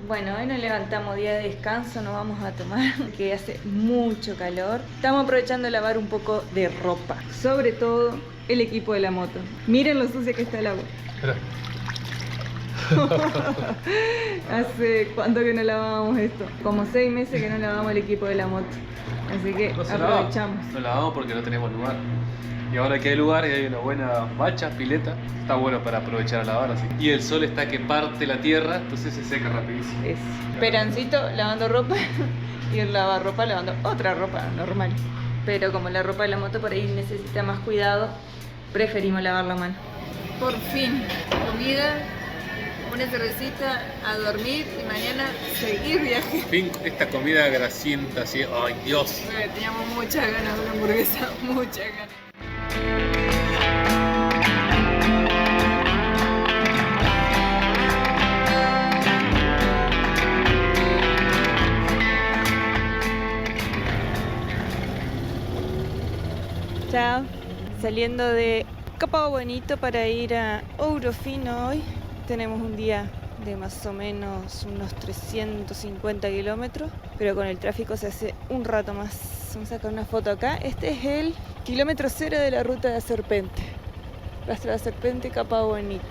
Bueno, hoy nos levantamos día de descanso, no vamos a tomar, que hace mucho calor. Estamos aprovechando de lavar un poco de ropa, sobre todo el equipo de la moto. Miren lo sucia que está el agua. ¿Hace cuánto que no lavábamos esto? Como 6 meses que no lavamos el equipo de la moto. Así que No aprovechamos. No lavamos porque no tenemos lugar. Y ahora que hay lugar y hay una buena bacha, pileta, está bueno para aprovechar a lavar así. Y el sol está que parte la tierra, entonces se seca rapidísimo. Es Perancito lavando ropa y el lavarropa lavando otra ropa normal. Pero como la ropa de la moto por ahí necesita más cuidado, preferimos lavarla a mano. Por fin, comida, una cervecita, a dormir y mañana seguir viaje. Por fin, esta comida grasienta así, ¡ay Dios! Teníamos muchas ganas de una hamburguesa, muchas ganas. Chao, saliendo de Capao Bonito para ir a Ouro Fino hoy. Tenemos un día de más o menos unos 350 kilómetros, pero con el tráfico se hace un rato más. Vamos a sacar una foto acá. Este es el kilómetro 0 de la ruta de la Serpente. Rastro de la Serpente, Capao Bonito.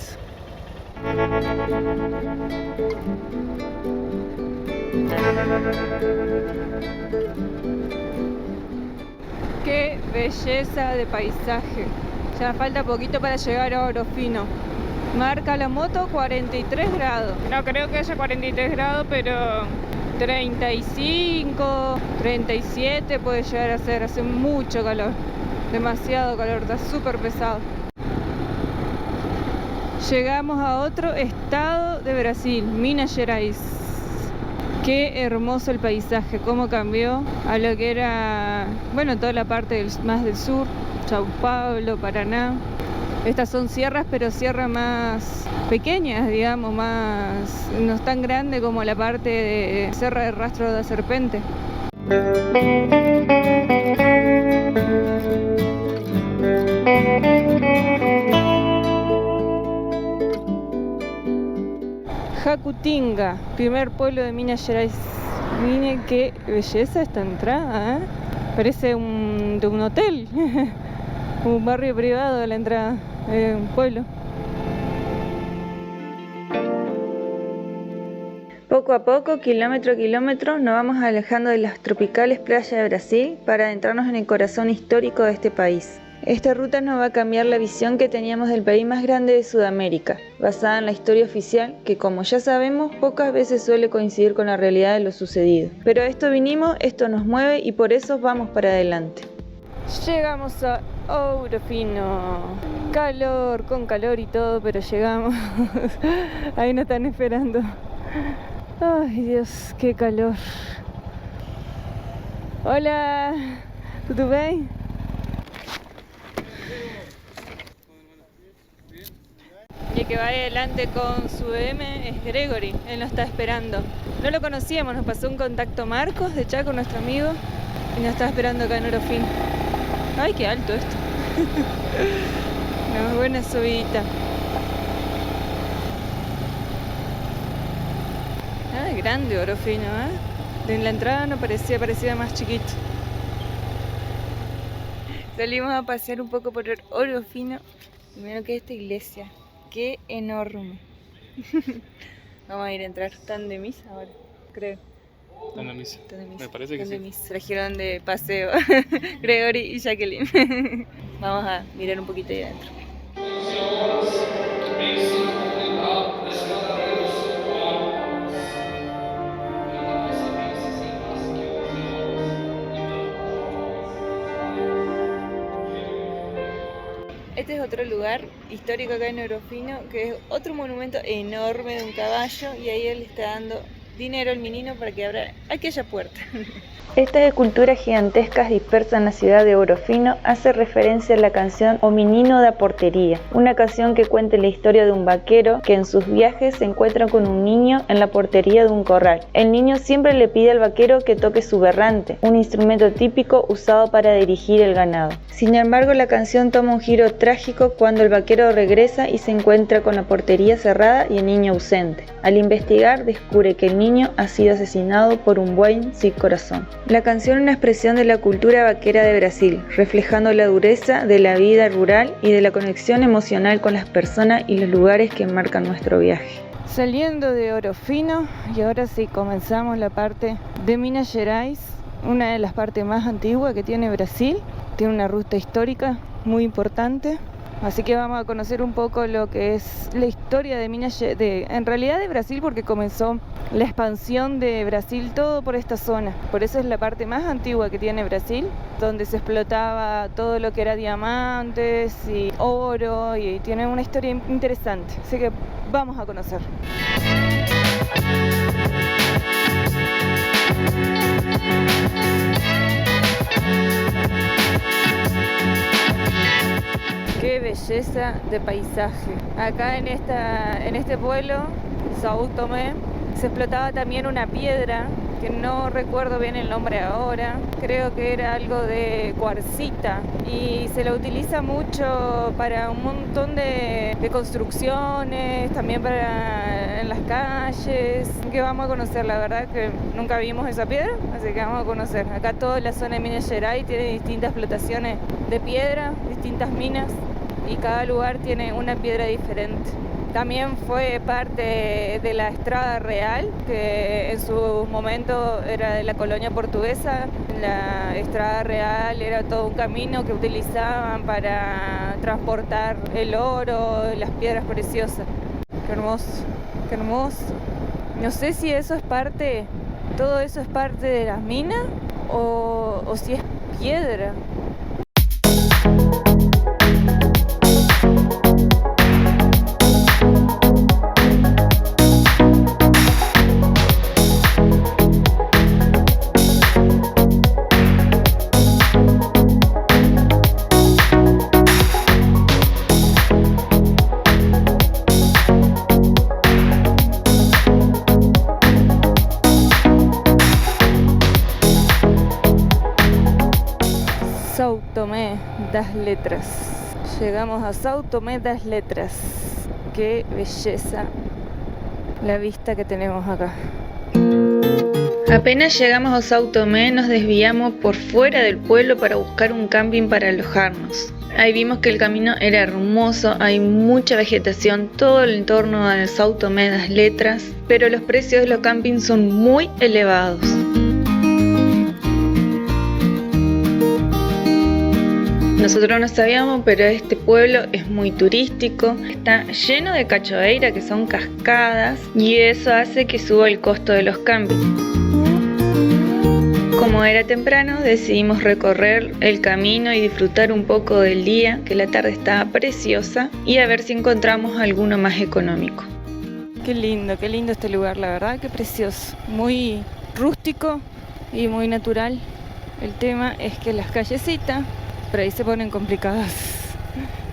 Qué belleza de paisaje. Ya falta poquito para llegar a Ouro Fino. Marca la moto 43 grados. No creo que haya 43 grados, pero 35, 37 puede llegar a ser. Hace mucho calor. Demasiado calor, está súper pesado. Llegamos a otro estado de Brasil, Minas Gerais. Qué hermoso el paisaje, cómo cambió a lo que era, bueno, toda la parte más del sur, São Paulo, Paraná. Estas son sierras, pero sierras más pequeñas, digamos, más no es tan grande como la parte de Serra de Rastro da Serpente. Jacutinga, primer pueblo de Minas Gerais. Miren qué belleza esta entrada, ¿eh? Parece de un hotel, un barrio privado de la entrada de un pueblo. Poco a poco, kilómetro a kilómetro, nos vamos alejando de las tropicales playas de Brasil para adentrarnos en el corazón histórico de este país. Esta ruta nos va a cambiar la visión que teníamos del país más grande de Sudamérica, basada en la historia oficial, que como ya sabemos, pocas veces suele coincidir con la realidad de lo sucedido. Pero a esto vinimos, esto nos mueve y por eso vamos para adelante. Llegamos a Ouro Fino. Calor, con calor y todo, pero llegamos. Ahí nos están esperando. Ay Dios, qué calor. Hola, ¿tudo bem? Y el que va adelante con su M es Gregory, él nos está esperando. No lo conocíamos, nos pasó un contacto Marcos de Chaco, nuestro amigo, y nos está esperando acá en Ouro Fino. Ay, qué alto esto. Una buena subidita. Ah, es grande Ouro Fino, ¿eh? En la entrada no parecía más chiquito. Salimos a pasear un poco por Ouro Fino y miren que es esta iglesia. Qué enorme. Vamos a ir a entrar. Están de misa ahora, creo. Están de misa. Me parece que sí. Se trajeron de paseo Gregory y Jacqueline. Vamos a mirar un poquito ahí adentro. Este es otro lugar histórico acá en Ouro Fino, que es otro monumento enorme de un caballo, y ahí él está dando dinero al menino para que abra aquella puerta. Estas esculturas gigantescas dispersas en la ciudad de Ouro Fino hace referencia a la canción O Menino da Portería, una canción que cuenta la historia de un vaquero que en sus viajes se encuentra con un niño en la portería de un corral. El niño siempre le pide al vaquero que toque su berrante, un instrumento típico usado para dirigir el ganado. Sin embargo, la canción toma un giro trágico cuando el vaquero regresa y se encuentra con la portería cerrada y el niño ausente. Al investigar, descubre que el niño ha sido asesinado por un buey sin corazón. La canción es una expresión de la cultura vaquera de Brasil, reflejando la dureza de la vida rural y de la conexión emocional con las personas y los lugares que marcan nuestro viaje. Saliendo de Ouro Fino, y ahora sí comenzamos la parte de Minas Gerais, una de las partes más antiguas que tiene Brasil. Tiene una ruta histórica muy importante, así que vamos a conocer un poco lo que es la historia de Minas Gerais, en realidad de Brasil, porque comenzó la expansión de Brasil todo por esta zona. Por eso es la parte más antigua que tiene Brasil, donde se explotaba todo lo que era diamantes y oro, y tiene una historia interesante, así que vamos a conocer. Qué belleza de paisaje. Acá en este pueblo, São Tomé, se explotaba también una piedra, que no recuerdo bien el nombre ahora, creo que era algo de cuarcita, y se la utiliza mucho para un montón de construcciones, también para en las calles, que vamos a conocer. La verdad que nunca vimos esa piedra, así que vamos a conocer. Acá toda la zona de Minas Gerais tiene distintas explotaciones de piedra, distintas minas, y cada lugar tiene una piedra diferente. También fue parte de la Estrada Real, que en su momento era de la colonia portuguesa. La Estrada Real era todo un camino que utilizaban para transportar el oro, las piedras preciosas. Qué hermoso, qué hermoso. No sé si eso es parte, todo eso es parte de las minas o si es piedra. São Tomé das Letras. Llegamos a São Tomé das Letras. Qué belleza la vista que tenemos acá. Apenas llegamos a São Tomé, nos desviamos por fuera del pueblo para buscar un camping para alojarnos. Ahí vimos que el camino era hermoso, hay mucha vegetación, todo el entorno de São Tomé das Letras, pero los precios de los campings son muy elevados. Nosotros no sabíamos, pero este pueblo es muy turístico, está lleno de cachoeira, que son cascadas, y eso hace que suba el costo de los campings. Como era temprano, decidimos recorrer el camino y disfrutar un poco del día, que la tarde estaba preciosa, y a ver si encontramos alguno más económico. Qué lindo este lugar, la verdad, qué precioso, muy rústico y muy natural. El tema es que las callecitas por ahí se ponen complicadas.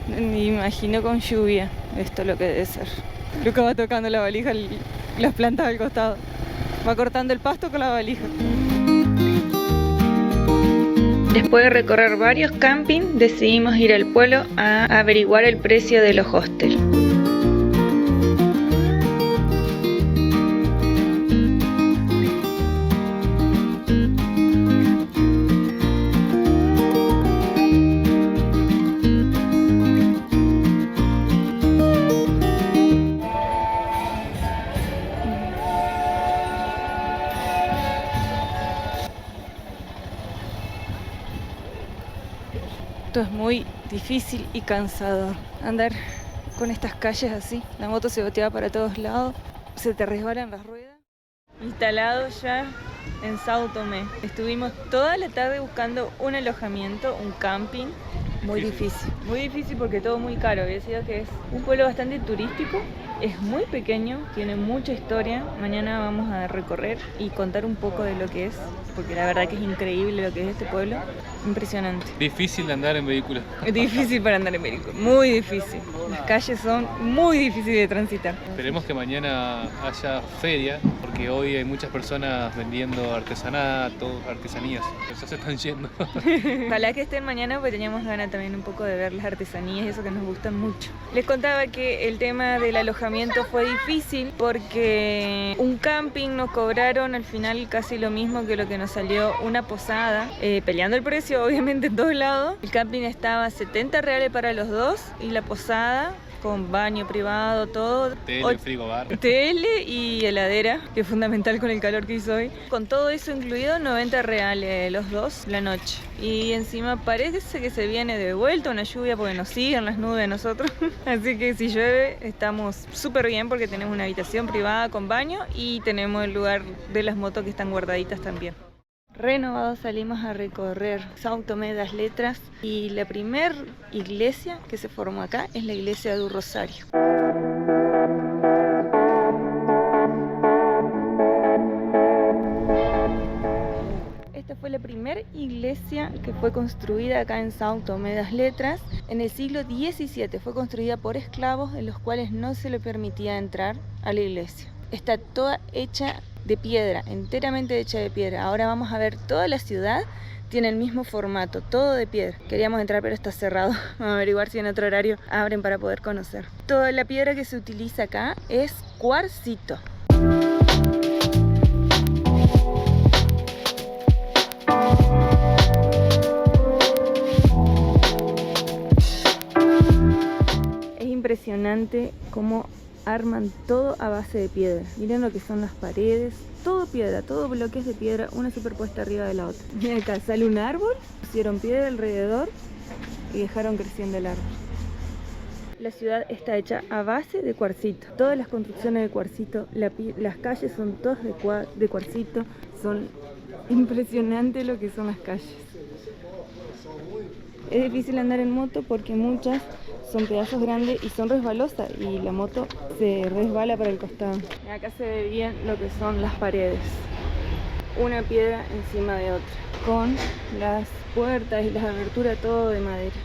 Me imagino con lluvia, esto es lo que debe ser. Luca va tocando la valija, las plantas al costado. Va cortando el pasto con la valija. Después de recorrer varios campings, decidimos ir al pueblo a averiguar el precio de los hostels. Esto es muy difícil y cansador. Andar con estas calles así, la moto se botea para todos lados, se te resbalan las ruedas. Instalado ya en São Tomé. Estuvimos toda la tarde buscando un alojamiento, un camping. Muy difícil porque todo muy caro. Había sido que es un pueblo bastante turístico, es muy pequeño, tiene mucha historia. Mañana vamos a recorrer y contar un poco de lo que es, porque la verdad que es increíble lo que es este pueblo, impresionante. Difícil de andar en vehículo. Difícil para andar en vehículo, muy difícil. Las calles son muy difíciles de transitar. Esperemos que mañana haya feria, porque hoy hay muchas personas vendiendo artesanato, artesanías, eso se están yendo. Ojalá que estén mañana porque teníamos ganas también un poco de ver las artesanías y eso que nos gustan mucho. Les contaba que el tema del alojamiento fue difícil porque un camping nos cobraron al final casi lo mismo que lo que nos salió una posada, peleando el precio obviamente en todos lados. El camping estaba $70 para los dos y la posada con baño privado, todo. Tele, frigobar. Tele y heladera, que es fundamental con el calor que hizo hoy. Con todo eso incluido, $90 los dos la noche. Y encima parece que se viene de vuelta una lluvia porque nos siguen las nubes nosotros. Así que si llueve estamos súper bien porque tenemos una habitación privada con baño y tenemos el lugar de las motos que están guardaditas también. Renovados salimos a recorrer São Tomé das Letras y la primer iglesia que se formó acá es la iglesia do Rosario. Esta fue la primera iglesia que fue construida acá en São Tomé das Letras en el siglo XVII. Fue construida por esclavos en los cuales no se le permitía entrar a la iglesia. Está toda hecha de piedra, enteramente hecha de piedra. Ahora vamos a ver toda la ciudad, tiene el mismo formato, todo de piedra. Queríamos entrar pero está cerrado, vamos a averiguar si en otro horario abren para poder conocer. Toda la piedra que se utiliza acá es cuarcito. Es impresionante cómo arman todo a base de piedra. Miren lo que son las paredes, todo piedra, todo bloques de piedra, una superpuesta arriba de la otra. Miren acá, sale un árbol, pusieron piedra alrededor y dejaron creciendo el árbol. La ciudad está hecha a base de cuarcito, todas las construcciones de cuarcito, las calles son todas de cuarcito, son impresionante lo que son las calles. Es difícil andar en moto porque muchas son pedazos grandes y son resbalosas y la moto se resbala para el costado. Acá se ve bien lo que son las paredes, una piedra encima de otra, con las puertas y las aberturas todo de madera.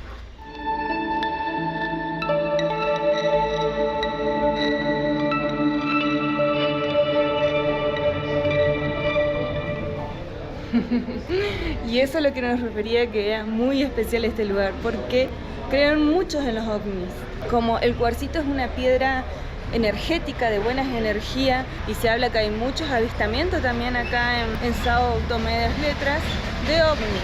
Y eso es lo que nos refería que era muy especial este lugar, porque crearon muchos en los ovnis. Como el cuarcito es una piedra energética, de buenas energías, y se habla que hay muchos avistamientos también acá en São Tomé das Letras de ovnis.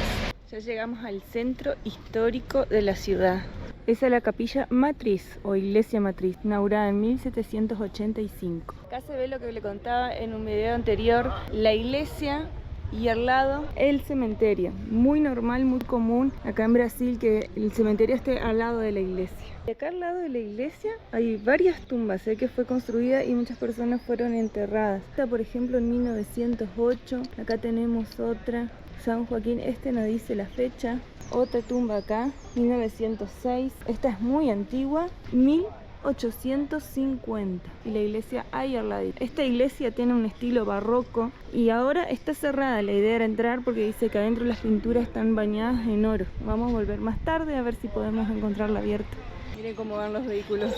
Ya llegamos al centro histórico de la ciudad. Esa es la capilla matriz o iglesia matriz, inaugurada en 1785. Acá se ve lo que le contaba en un video anterior, la iglesia y al lado el cementerio. Muy normal, muy común acá en Brasil que el cementerio esté al lado de la iglesia. Y acá al lado de la iglesia hay varias tumbas, sé que fue construida y muchas personas fueron enterradas. Esta, por ejemplo, en 1908, acá tenemos otra, San Joaquín, no dice la fecha. Otra tumba acá, 1906, esta es muy antigua, 1850, y la iglesia ahí al lado. Esta iglesia tiene un estilo barroco y ahora está cerrada. La idea era entrar porque dice que adentro las pinturas están bañadas en oro. Vamos a volver más tarde a ver si podemos encontrarla abierta. Miren cómo van los vehículos,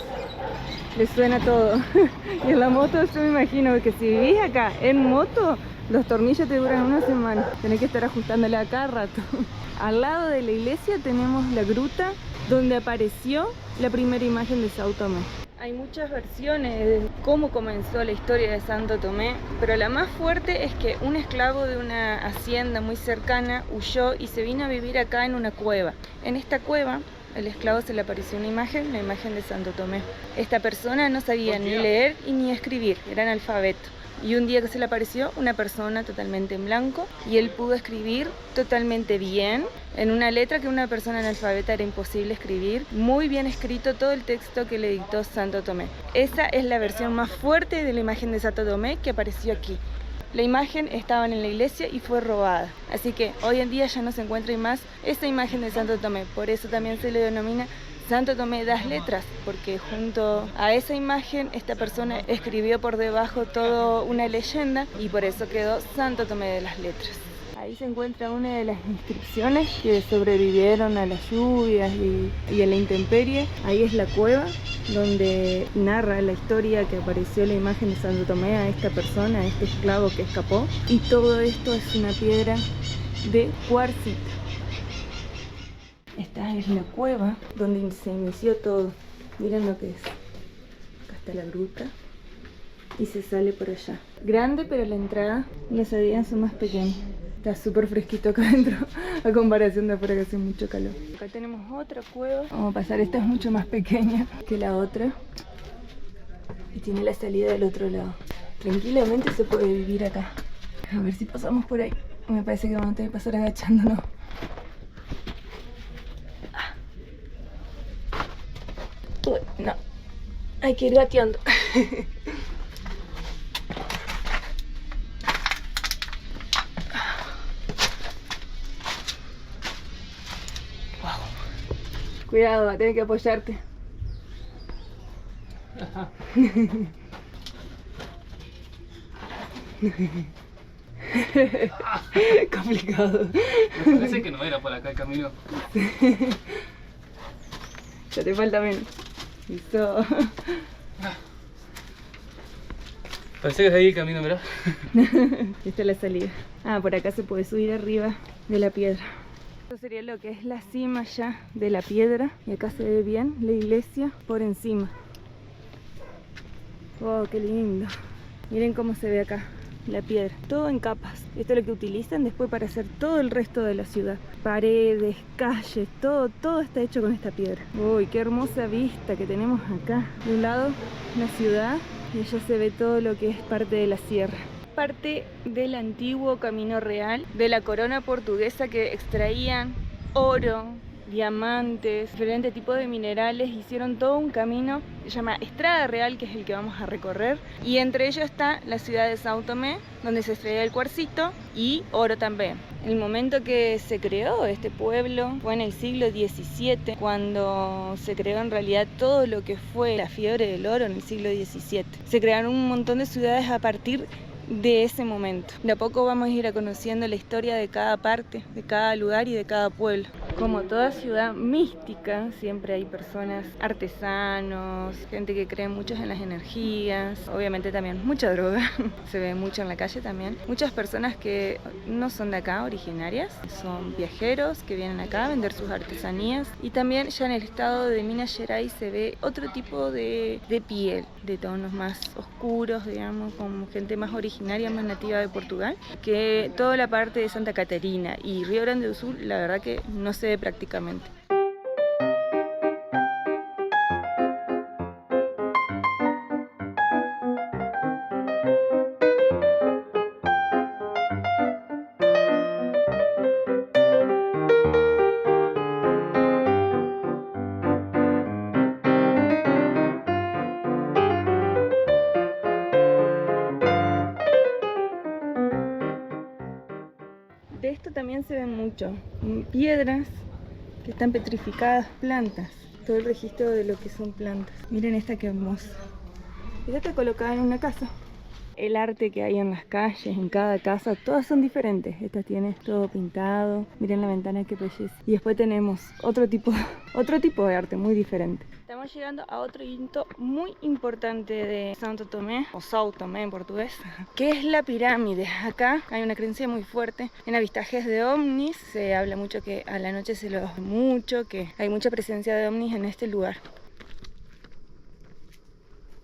les suena todo. Y en la moto yo me imagino que si vivís acá en moto, los tornillos te duran una semana, tenés que estar ajustándole a cada rato. Al lado de la iglesia tenemos la gruta donde apareció la primera imagen de São Tomé. Hay muchas versiones de cómo comenzó la historia de Santo Tomé, pero la más fuerte es que un esclavo de una hacienda muy cercana huyó y se vino a vivir acá en una cueva. En esta cueva el esclavo se le apareció una imagen, la imagen de Santo Tomé. Esta persona no sabía ni leer y ni escribir, era analfabeto. Y un día que se le apareció una persona totalmente en blanco y él pudo escribir totalmente bien, en una letra que una persona analfabeta era imposible escribir, muy bien escrito todo el texto que le dictó Santo Tomé. Esa es la versión más fuerte de la imagen de Santo Tomé que apareció aquí. La imagen estaba en la iglesia y fue robada, así que hoy en día ya no se encuentra más esa imagen de Santo Tomé, por eso también se le denomina Santo Tomé das Letras, porque junto a esa imagen esta persona escribió por debajo toda una leyenda y por eso quedó Santo Tomé de las Letras. Ahí se encuentra una de las inscripciones que sobrevivieron a las lluvias y a la intemperie. Ahí es la cueva donde narra la historia que apareció la imagen de Santo Tomé a esta persona, a este esclavo que escapó. Y todo esto es una piedra de cuarcita. Esta es la cueva donde se inició todo. Miren lo que es. Acá está la gruta. Y se sale por allá. Grande, pero la entrada y las salidas son más pequeñas. Está súper fresquito acá adentro a comparación de afuera que hace mucho calor. Acá tenemos otra cueva. Vamos a pasar, esta es mucho más pequeña que la otra. Y tiene la salida del otro lado. Tranquilamente se puede vivir acá. A ver si pasamos por ahí. Me parece que vamos a tener que pasar agachándonos. Uy, no. Hay que ir gateando. Cuidado, va a tener que apoyarte. Complicado. Me parece que no era por acá el camino. Ya te falta menos. Listo. Parece que es ahí el camino, ¿verdad? Esta es la salida. Ah, por acá se puede subir arriba de la piedra. Esto sería lo que es la cima ya de la piedra. Y acá se ve bien la iglesia por encima. Wow, qué lindo. Miren cómo se ve acá la piedra. Todo en capas. Esto es lo que utilizan después para hacer todo el resto de la ciudad. Paredes, calles, todo está hecho con esta piedra. Uy, qué hermosa vista que tenemos acá. De un lado la ciudad y allá se ve todo lo que es parte de la sierra. Parte del antiguo camino real de la corona portuguesa que extraían oro, diamantes, diferentes tipos de minerales. Hicieron todo un camino, se llama Estrada Real, que es el que vamos a recorrer, y entre ellos está la ciudad de São Tomé, donde se extraía el cuarcito y oro también. El momento que se creó este pueblo fue en el siglo XVII, cuando se creó en realidad todo lo que fue la fiebre del oro en el siglo XVII. Se crearon un montón de ciudades a partir de ese momento. De a poco vamos a ir conociendo la historia de cada parte, de cada lugar y de cada pueblo. Como toda ciudad mística, siempre hay personas, artesanos, gente que cree mucho en las energías, obviamente también mucha droga, se ve mucho en la calle también. Muchas personas que no son de acá, originarias, son viajeros que vienen acá a vender sus artesanías. Y también ya en el estado de Minas Gerais se ve otro tipo de piel, de tonos más oscuros, digamos, como gente más originaria, más nativa de Portugal, que toda la parte de Santa Catarina y Río Grande do Sul, la verdad que no se ve prácticamente. De esto también se ven mucho, piedras que están petrificadas, plantas, todo el registro de lo que son plantas. Miren esta que hermosa. Esta está colocada en una casa. El arte que hay en las calles, en cada casa, todas son diferentes. Esta tiene todo pintado. Miren la ventana, qué belleza. Y después tenemos otro tipo de arte muy diferente. Estamos llegando a otro hito muy importante de Santo Tomé, o São Tomé en portugués, que es la pirámide. Acá hay una creencia muy fuerte en avistajes de ovnis. Se habla mucho que a la noche se lo ve mucho, que hay mucha presencia de ovnis en este lugar.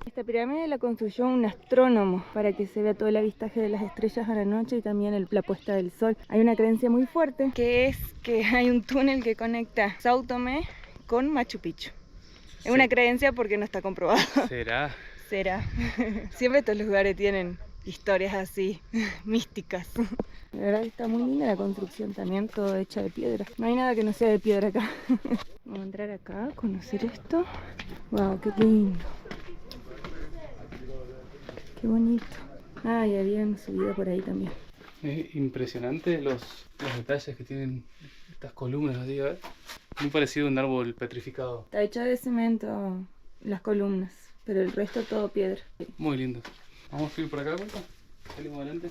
Esta pirámide la construyó un astrónomo para que se vea todo el avistaje de las estrellas a la noche y también la puesta del sol. Hay una creencia muy fuerte que es que hay un túnel que conecta São Tomé con Machu Picchu. Es una creencia porque no está comprobado. ¿Será? Será. Siempre estos lugares tienen historias así, místicas. La verdad que está muy linda la construcción también, todo hecha de piedra. No hay nada que no sea de piedra acá. Vamos a entrar acá, conocer esto. Wow, qué lindo. Qué bonito. Ah, y habían subido por ahí también. Es impresionante los detalles que tienen estas columnas, así, a ver. Muy parecido a un árbol petrificado. Está hecho de cemento las columnas, pero el resto todo piedra. Muy lindo. Vamos a subir por acá, ¿cuánto? Salimos adelante.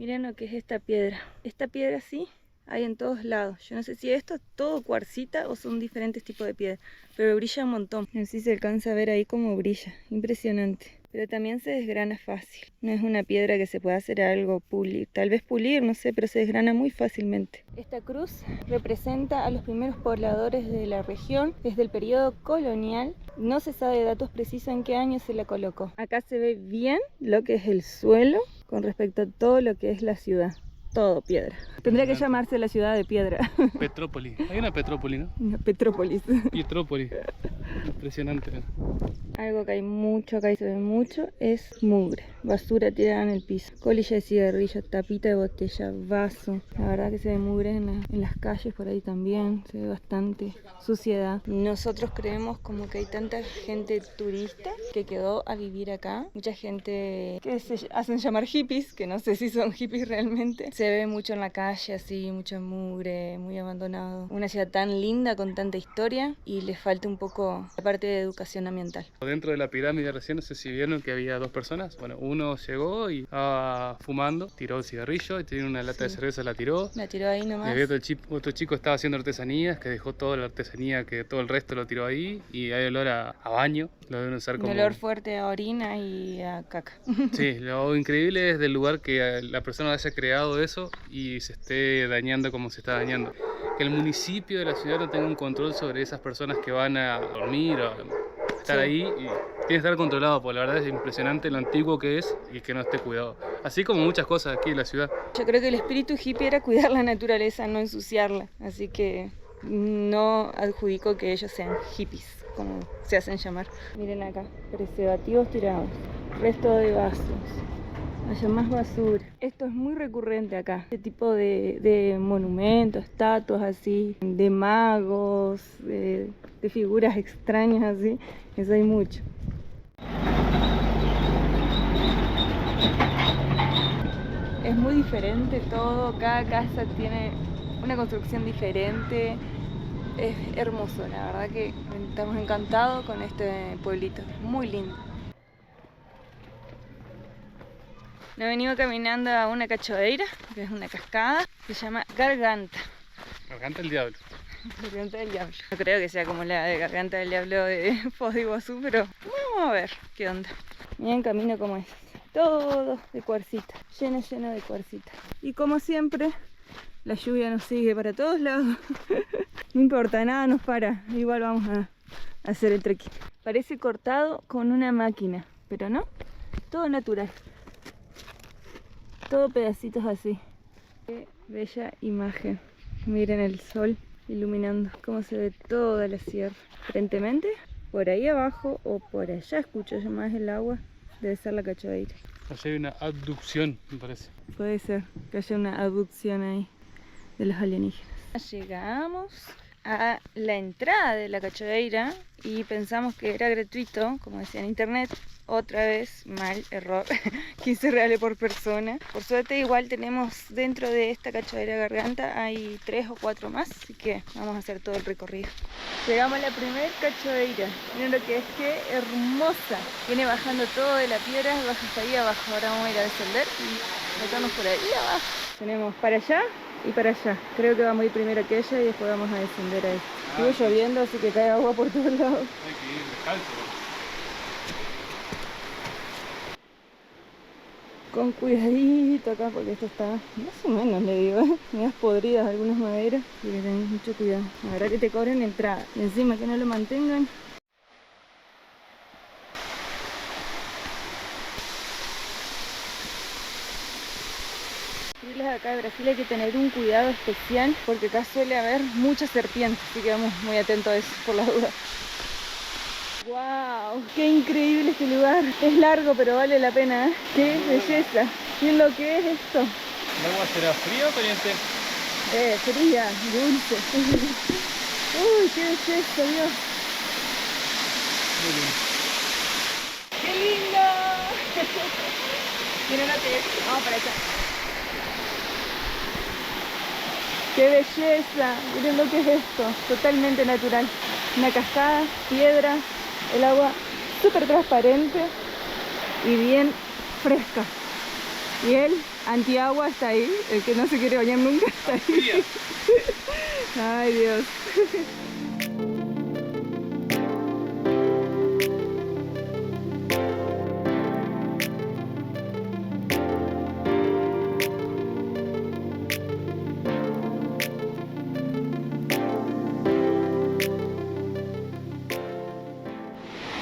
Miren lo que es esta piedra. Esta piedra sí hay en todos lados. Yo no sé si esto es todo cuarcita o son diferentes tipos de piedra, pero brilla un montón. No sé si se alcanza a ver ahí cómo brilla. Impresionante. Pero también se desgrana fácil. No es una piedra que se pueda hacer algo, pulir. Tal vez pulir, no sé, pero se desgrana muy fácilmente. Esta cruz representa a los primeros pobladores de la región desde el periodo colonial. No se sabe datos precisos en qué año se la colocó. Acá se ve bien lo que es el suelo con respecto a todo lo que es la ciudad. Todo piedra. Tendría que llamarse la ciudad de piedra. Petrópolis. Hay una Petrópolis, ¿no? Una Petrópolis. Petrópolis. Impresionante. Algo que hay mucho acá y se ve mucho es mugre, basura tirada en el piso, colilla de cigarrillo, tapita de botella, vaso. La verdad que se ve mugre en las calles, por ahí también se ve bastante suciedad. Nosotros creemos como que hay tanta gente turista que quedó a vivir acá, mucha gente que se hacen llamar hippies, que no sé si son hippies realmente. Se ve mucho en la calle así, mucha mugre, muy abandonado. Una ciudad tan linda con tanta historia y le falta un poco la parte de educación ambiental. Dentro de la pirámide recién, no sé si vieron que había dos personas. Bueno, uno llegó y estaba fumando, tiró el cigarrillo y tenía una lata de cerveza, la tiró. La tiró ahí nomás. Y había otro chico estaba haciendo artesanías, que dejó toda la artesanía, que todo el resto lo tiró ahí. Y hay olor a baño, lo deben usar como... Un olor fuerte a orina y a caca. Sí, lo increíble es del lugar que la persona haya creado eso y se esté dañando como se está dañando. Que el municipio de la ciudad no tenga un control sobre esas personas que van a dormir o estar ahí, y tiene que estar controlado, porque la verdad es impresionante lo antiguo que es y que no esté cuidado. Así como muchas cosas aquí en la ciudad. Yo creo que el espíritu hippie era cuidar la naturaleza, no ensuciarla, así que no adjudico que ellos sean hippies, como se hacen llamar. Miren acá, preservativos tirados, resto de vasos. Haya más basura. Esto es muy recurrente acá. Este tipo de monumentos, estatuas así, de magos, de figuras extrañas así. Eso hay mucho. Es muy diferente todo. Cada casa tiene una construcción diferente. Es hermoso, la verdad que estamos encantados con este pueblito. Muy lindo. Nos venimos caminando a una cachoeira, que es una cascada, que se llama Garganta. Garganta del Diablo. Garganta del Diablo. No creo que sea como la de Garganta del Diablo de Foz de Iguazú, pero vamos a ver qué onda. Miren camino como es. Todo de cuarcita, lleno de cuarcita. Y como siempre, la lluvia nos sigue para todos lados. No importa, nada nos para. Igual vamos a hacer el trekking. Parece cortado con una máquina, pero no, todo natural. Todo pedacitos así. Qué bella imagen. Miren el sol iluminando cómo se ve toda la sierra. Aparentemente, por ahí abajo o por allá escucho yo más el agua. Debe ser la cachoeira. Allá hay una abducción, me parece. Puede ser que haya una abducción ahí de los alienígenas. Llegamos a la entrada de la cachoeira y pensamos que era gratuito, como decía en internet. Otra vez, mal, error, 15 reales por persona. Por suerte igual tenemos dentro de esta cachoeira Garganta, hay 3 o 4 más, así que vamos a hacer todo el recorrido. Llegamos a la primera cachoeira, miren lo que es, qué hermosa. Viene bajando todo de la piedra, baja hasta ahí abajo. Ahora vamos a ir a descender y meternos por ahí abajo. Tenemos para allá y para allá. Creo que vamos a ir primero a aquella y después vamos a descender ahí. Estuvo lloviendo, así que cae agua por todos lados. Hay que ir descalzo. Con cuidadito acá porque esto está más o menos, le digo, medias podridas algunas maderas, y que tenés mucho cuidado. La verdad que te cobren entrada y encima que no lo mantengan. Acá de Brasil hay que tener un cuidado especial porque acá suele haber muchas serpientes, así que vamos muy atentos a eso por las dudas. ¡Wow! ¡Qué increíble este lugar! Es largo, pero vale la pena, ¿eh? ¡Qué belleza! Miren lo que es esto. ¿El agua será fría o caliente? Fría, dulce. ¡Uy, qué belleza, Dios! Muy lindo. ¡Qué lindo! Miren lo que es. Vamos para allá. ¡Qué belleza! Miren lo que es esto. Totalmente natural. Una cascada, piedra. El agua súper transparente y bien fresca. Y el antiagua está ahí, el que no se quiere bañar nunca está ahí. Ay, Dios.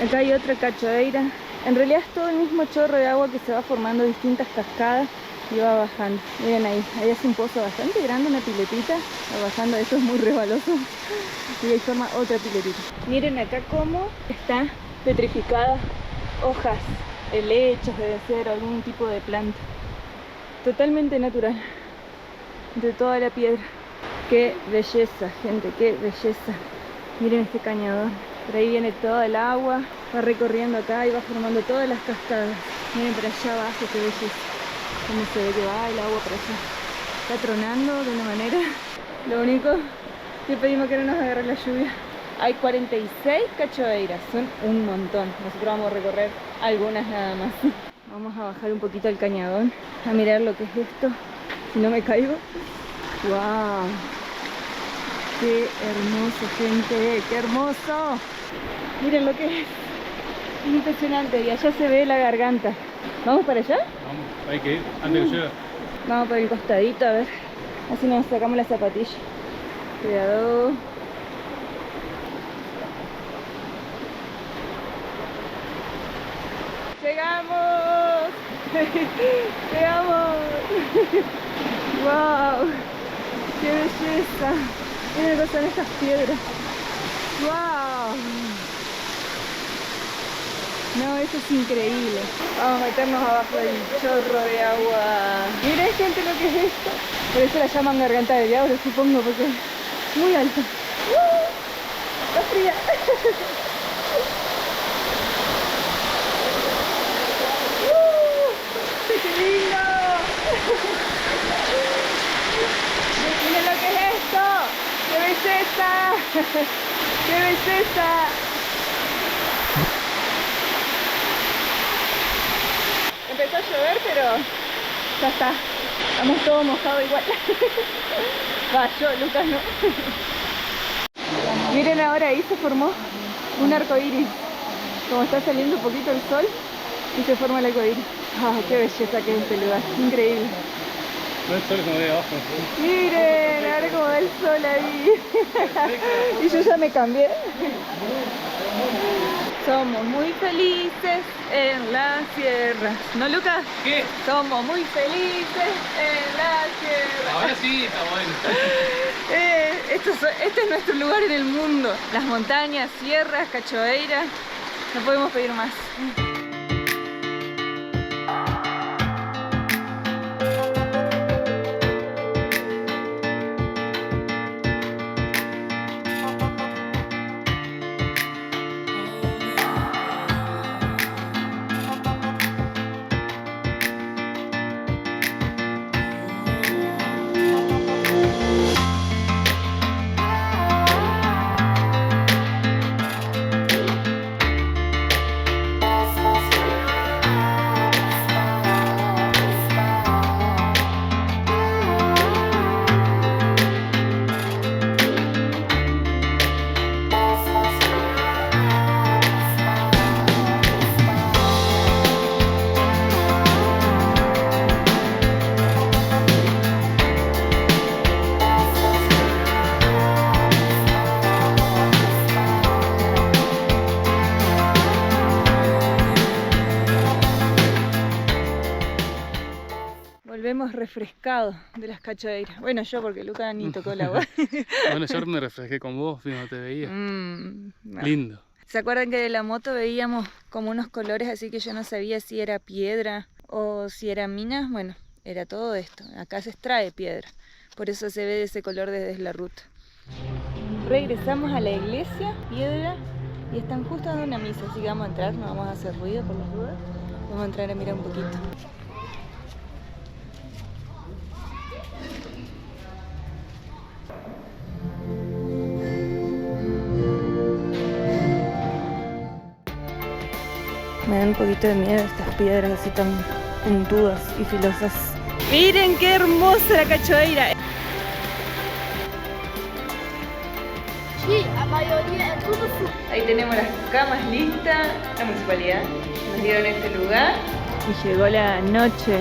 Acá hay otra cachoeira. En realidad es todo el mismo chorro de agua que se va formando distintas cascadas y va bajando. Miren ahí, ahí hace un pozo bastante grande, una piletita. Va bajando, eso es muy resbaloso. Y ahí forma otra piletita. Miren acá cómo están petrificadas hojas, helechos, debe ser algún tipo de planta. Totalmente natural. De toda la piedra. Qué belleza, gente, qué belleza. Miren este cañador. Por ahí viene toda el agua, va recorriendo acá y va formando todas las cascadas. Miren para allá abajo, qué belleza. Cómo se ve que va el agua para allá. Está tronando de una manera. Lo único que pedimos que no nos agarre la lluvia. Hay 46 cachoeiras, son un montón. Nosotros vamos a recorrer algunas nada más. Vamos a bajar un poquito el cañadón, a mirar lo que es esto. Si no me caigo. ¡Wow! ¡Qué hermoso, gente! ¡Qué hermoso! Miren lo que es. Es impresionante. Y allá se ve la garganta. ¿Vamos para allá? Vamos, hay que ir, antes que llueva. Vamos por el costadito, a ver. Así nos sacamos las zapatillas. Cuidado. ¡Llegamos! ¡Llegamos! ¡Wow! ¡Qué belleza! Miren lo que son estas piedras. ¡Wow! No, esto es increíble. Vamos a meternos abajo del chorro de agua. Miren, gente, lo que es esto. Por eso la llaman garganta del diablo, supongo, porque es muy alta. Está fría. ¡Qué lindo! Miren lo que es esto. ¡Qué belleza! ¡Qué belleza! Empezó a llover, pero ya está. Estamos todos mojados igual. Va, yo, Lucas no. Miren ahora, ahí se formó un arco iris. Como está saliendo un poquito el sol y se forma el arco iris. ¡Ah, qué belleza que es este lugar! Increíble. No el sol como de abajo. Miren, ahora como da el sol ahí. Y yo ya me cambié. Somos muy felices en las sierras. ¿No, Lucas? ¿Qué? Somos muy felices en las sierras. Ahora sí, está bueno. Este es nuestro lugar en el mundo. Las montañas, sierras, cachoeiras. No podemos pedir más. Volvemos refrescados de las cachoeiras. Bueno, yo porque Lucas ni tocó el agua. Bueno, yo me refresqué con vos, no te veía. No. Lindo. ¿Se acuerdan que de la moto veíamos como unos colores así que yo no sabía si era piedra o si era minas? Bueno, era todo esto. Acá se extrae piedra. Por eso se ve de ese color desde la ruta. Regresamos a la iglesia, piedra, y están justo dando una misa, así que vamos a entrar, no vamos a hacer ruido por las dudas. Vamos a entrar a mirar un poquito. Me dan un poquito de miedo estas piedras así tan puntudas y filosas. Miren qué hermosa la cachoeira. Sí, a mayoría, todo. Ahí tenemos las camas listas, la municipalidad nos dieron este lugar y llegó la noche.